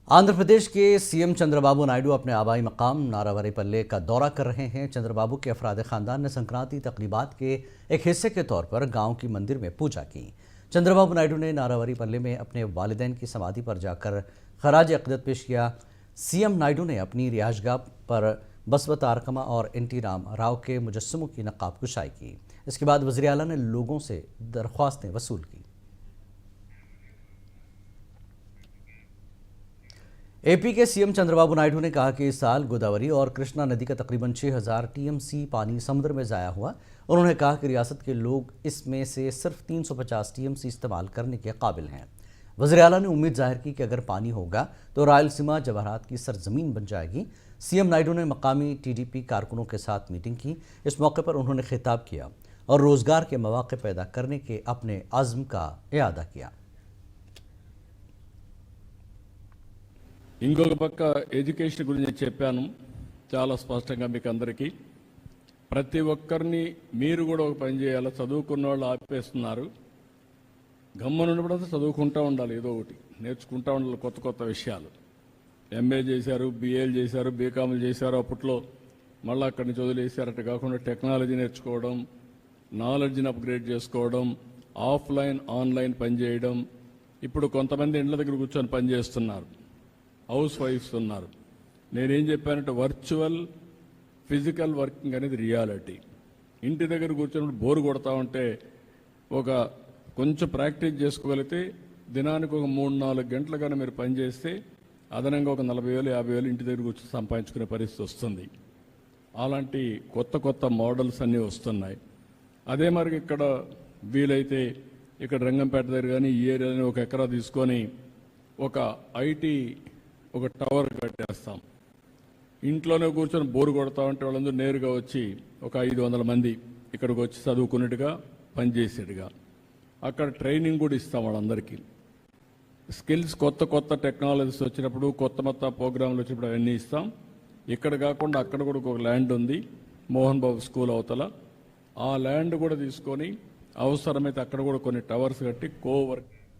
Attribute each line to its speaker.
Speaker 1: आंध्र प्रदेश के सीएम चंद्रबाबू नायडू अपने आबाई मकाम नारावारीपल्ले का दौरा कर रहे हैं। चंद्रबाबू के अफराद खानदान ने संक्रांति तकरीबात के एक हिस्से के तौर पर गांव की मंदिर में पूजा की। चंद्रबाबू नायडू ने नारावारीपल्ले में अपने वालिदैन की समाधि पर जाकर खराज अक़ीदत पेश किया। सीएम नायडू ने अपनी रिहायशगाह पर बसवतारकमा और एनटी रामाराव के मुजस्समों की नकाब कुशाई की। इसके बाद वज़ीर आला ने लोगों से दरख्वास्तें वसूल की। एपी के सीएम चंद्रबाबू नायडू ने कहा कि इस साल गोदावरी और कृष्णा नदी का तकरीबन 6000 टीएमसी पानी समुद्र में ज़ाया हुआ। उन्होंने कहा कि रियासत के लोग इसमें से सिर्फ 350 टीएमसी इस्तेमाल करने के काबिल हैं। वज़ीर आला ने उम्मीद जाहिर की कि अगर पानी होगा तो रायलसीमा जवाहरात की सरजमीन बन जाएगी। सीएम नायडू ने मकामी टीडीपी कारकुनों के साथ मीटिंग की। इस मौके पर उन्होंने खिताब किया और रोज़गार के मौके पैदा करने के अपने अज़्म का इयादा किया।
Speaker 2: ఇంకొక పక్క ఎడ్యుకేషన్ గురించి చెప్పాను చాలా స్పష్టంగా మీకు అందరికీ. ప్రతి ఒక్కరిని మీరు కూడా ఒక పని చేయాలి. చదువుకున్న వాళ్ళు ఆపేస్తున్నారు. గమ్మన ఉన్నప్పుడంతా చదువుకుంటూ ఉండాలి, ఏదో ఒకటి నేర్చుకుంటూ ఉండాలి, కొత్త కొత్త విషయాలు. ఎంఏ చేశారు, బిఏలు చేశారు, బీకామ్లు చేశారు. అప్పట్లో మళ్ళీ అక్కడి నుంచి వదిలేశారు. అట్లా కాకుండా టెక్నాలజీ నేర్చుకోవడం, నాలెడ్జ్ని అప్గ్రేడ్ చేసుకోవడం, ఆఫ్లైన్ ఆన్లైన్ పనిచేయడం. ఇప్పుడు కొంతమంది ఇండ్ల దగ్గర కూర్చొని పనిచేస్తున్నారు, హౌస్ వైఫ్స్ ఉన్నారు. నేనేం చెప్పానంటే వర్చువల్ ఫిజికల్ వర్కింగ్ అనేది రియాలిటీ. ఇంటి దగ్గర కూర్చొని బోరు కొడతా ఉంటే కొంచెం ప్రాక్టీస్ చేసుకోగలిగితే దినానికి ఒక 3-4 గంటలు కానీ మీరు పనిచేస్తే అదనంగా ఒక 40,000 50,000 ఇంటి దగ్గర కూర్చొని సంపాదించుకునే పరిస్థితి వస్తుంది. అలాంటి కొత్త కొత్త మోడల్స్ అన్నీ వస్తున్నాయి. అదే మరి ఇక్కడ వీలైతే ఇక్కడ రంగంపేట దగ్గర కానీ ఈ ఏరియాని 1 ఎకరా తీసుకొని ఒక ఐటీ ఒక టవర్ కట్టేస్తాం. ఇంట్లోనే కూర్చొని బోరు కొడతా ఉంటే వాళ్ళందరూ నేరుగా వచ్చి ఒక 500 మంది ఇక్కడికి వచ్చి చదువుకున్నట్టుగా పనిచేసేట్టుగా అక్కడ ట్రైనింగ్ కూడా ఇస్తాం. వాళ్ళందరికీ స్కిల్స్ కొత్త కొత్త టెక్నాలజీస్ వచ్చినప్పుడు, కొత్త ప్రోగ్రాంలు వచ్చినప్పుడు అవన్నీ ఇస్తాం. ఇక్కడ కాకుండా అక్కడ కూడా ఒక ల్యాండ్ ఉంది, మోహన్ బాబు స్కూల్ అవతల. ఆ ల్యాండ్ కూడా తీసుకొని అవసరమైతే అక్కడ కూడా కొన్ని టవర్స్ కట్టి కోవర్క్